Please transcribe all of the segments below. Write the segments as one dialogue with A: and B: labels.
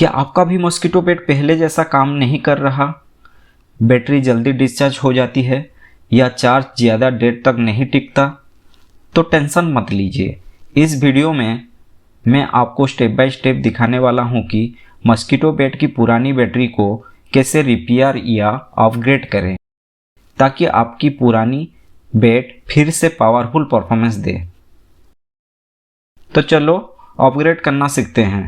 A: क्या आपका भी मॉस्किटो बैट पहले जैसा काम नहीं कर रहा? बैटरी जल्दी डिस्चार्ज हो जाती है या चार्ज ज़्यादा देर तक नहीं टिकता? तो टेंशन मत लीजिए। इस वीडियो में मैं आपको स्टेप बाय स्टेप दिखाने वाला हूं कि मॉस्किटो बैट की पुरानी बैटरी को कैसे रिपेयर या अपग्रेड करें ताकि आपकी पुरानी बैट फिर से पावरफुल परफॉर्मेंस दे। तो चलो अपग्रेड करना सीखते हैं।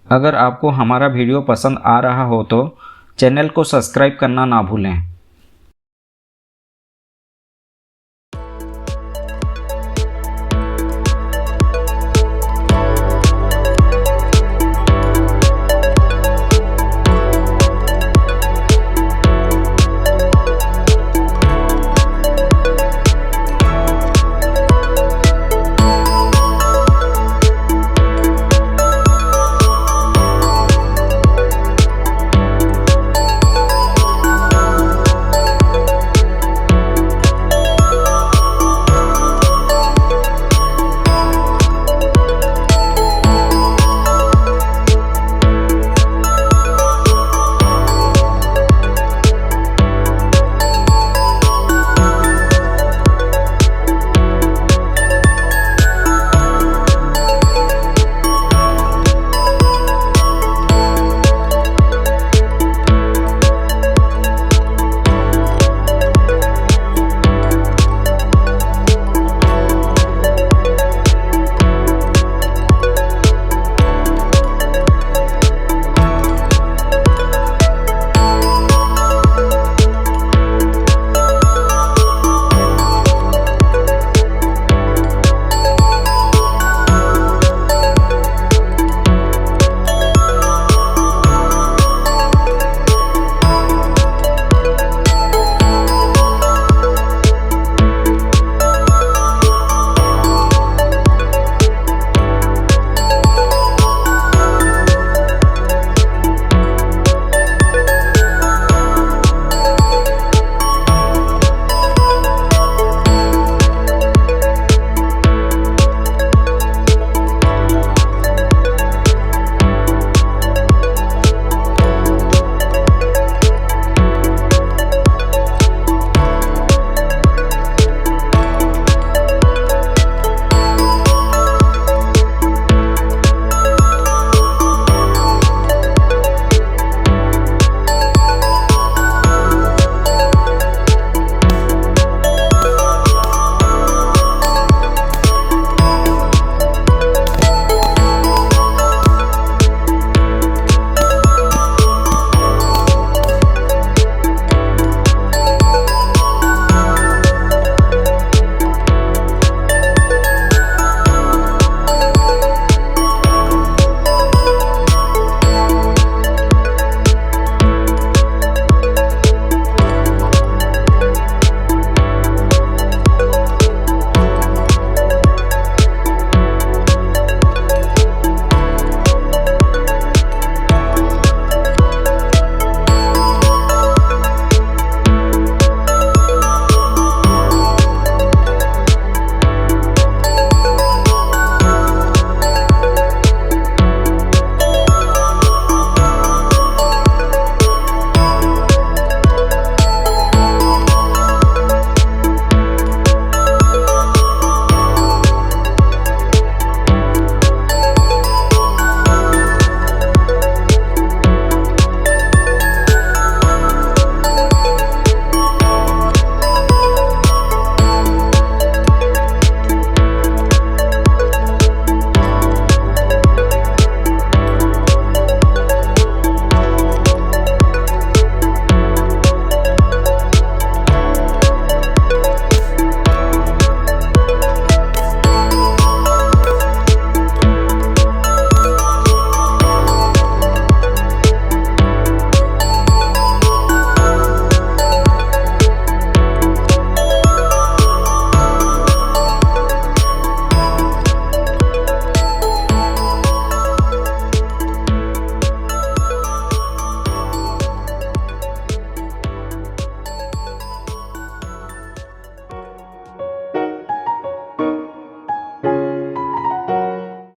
A: अगर आपको हमारा वीडियो पसंद आ रहा हो तो चैनल को सब्सक्राइब करना ना भूलें।